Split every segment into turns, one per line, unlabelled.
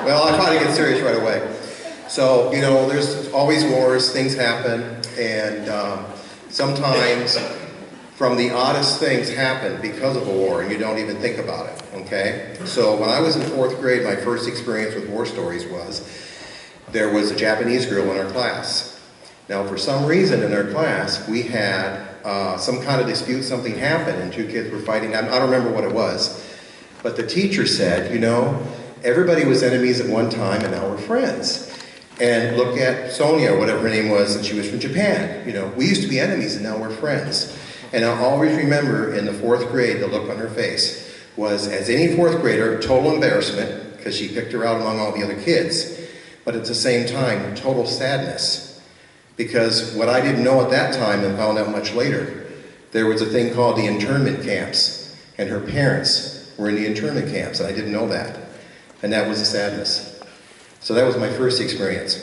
Well, I try to get serious right away. So, you know, there's always wars, things happen, and sometimes from the oddest things happen because of a war, and you don't even think about it, okay? So when I was in 4th grade, my first experience with war stories was there was a Japanese girl in our class. Now, for some reason in our class, we had some kind of dispute, something happened, and 2 kids were fighting. I don't remember what it was, but the teacher said, you know, everybody was enemies at one time, and now we're friends. And look at Sonia, whatever her name was, and she was from Japan. You know, we used to be enemies, and now we're friends. And I'll always remember in the 4th grade, the look on her face was, as any 4th grader, total embarrassment, because she picked her out among all the other kids, but at the same time, total sadness. Because what I didn't know at that time and found out much later, there was a thing called the internment camps, and her parents were in the internment camps, and I didn't know that. And that was the sadness. So that was my first experience.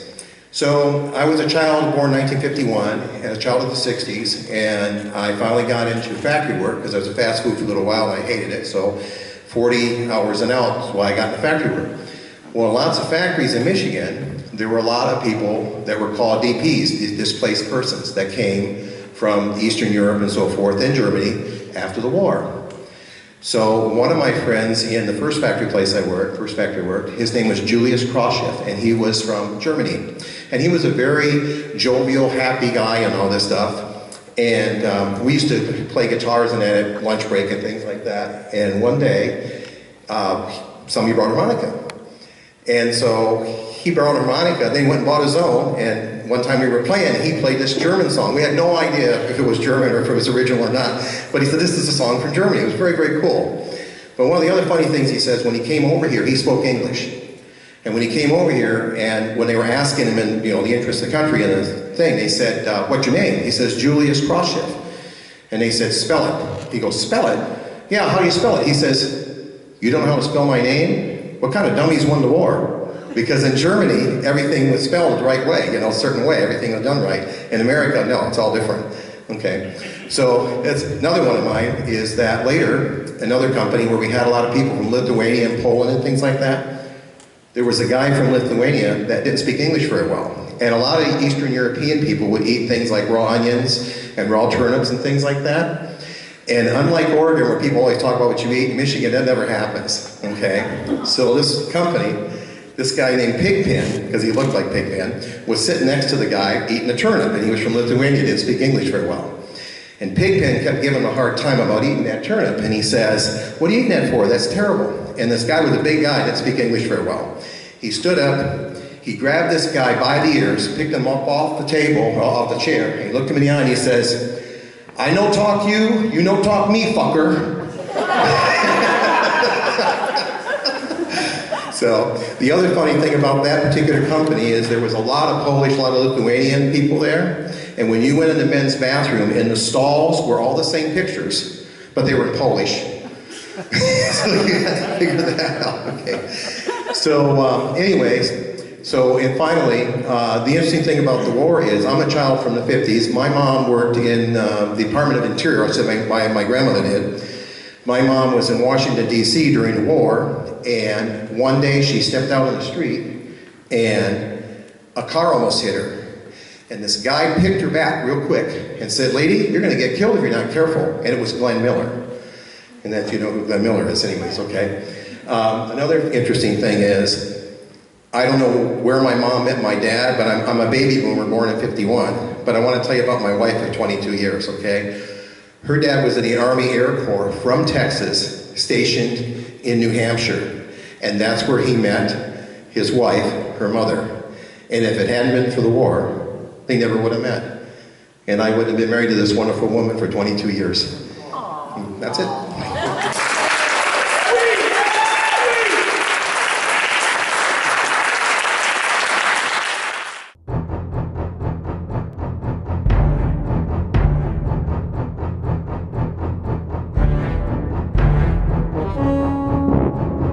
So I was a child born in 1951, and a child of the 60s, and I finally got into factory work because I was a fast food for a little while and I hated it. So 40 hours an hour is why I got into factory work. Well, lots of factories in Michigan, there were a lot of people that were called DPs, displaced persons, that came from Eastern Europe and so forth, and Germany after the war. So one of my friends in the first factory I worked, his name was Julius Kroshev, and he was from Germany. And he was a very jovial, happy guy and all this stuff. And we used to play guitars and at lunch break and things like that. And one day, somebody brought a harmonica. And so he borrowed a harmonica, then he went and bought his own, and one time we were playing, he played this German song. We had no idea if it was German or if it was original or not, but he said, this is a song from Germany. It was very, very cool. But one of the other funny things he says, when he came over here, he spoke English. And when he came over here, and when they were asking him in, you know, the interest of the country and the thing, they said, what's your name? He says, Julius Kroshev. And they said, spell it. He goes, spell it? Yeah, how do you spell it? He says, you don't know how to spell my name? What kind of dummies won the war? Because in Germany, everything was spelled the right way, you know, a certain way, everything was done right. In America, no, it's all different, okay? So that's another one of mine, is that later, another company where we had a lot of people from Lithuania and Poland and things like that, there was a guy from Lithuania that didn't speak English very well. And a lot of Eastern European people would eat things like raw onions and raw turnips and things like that. And unlike Oregon, where people always talk about what you eat, in Michigan, that never happens, okay? So this company, this guy named Pigpen, because he looked like Pigpen, was sitting next to the guy eating a turnip, and he was from Lithuania, didn't speak English very well. And Pigpen kept giving him a hard time about eating that turnip, and he says, what are you eating that for? That's terrible. And this guy was a big guy, didn't speak English very well. He stood up, he grabbed this guy by the ears, picked him up off the table, off the chair, and he looked him in the eye and he says, I no talk you, you no talk me, fucker. So, the other funny thing about that particular company is there was a lot of Polish, a lot of Lithuanian people there, and when you went in the men's bathroom, in the stalls were all the same pictures, but they were in Polish. So you had to figure that out, okay. So, and finally, the interesting thing about the war is, I'm a child from the 50s. My mom worked in the Department of Interior, I said my grandmother did. My mom was in Washington, D.C. during the war, and one day she stepped out on the street, and a car almost hit her. And this guy picked her back real quick and said, lady, you're going to get killed if you're not careful. And it was Glenn Miller. And if you know who Glenn Miller is anyways, okay. Another interesting thing is, I don't know where my mom met my dad, but I'm a baby boomer born in 51. But I want to tell you about my wife of 22 years, okay? Her dad was in the Army Air Corps from Texas, stationed in New Hampshire. And that's where he met his wife, her mother. And if it hadn't been for the war, they never would have met. And I would have been married to this wonderful woman for 22 years. Aww. That's it.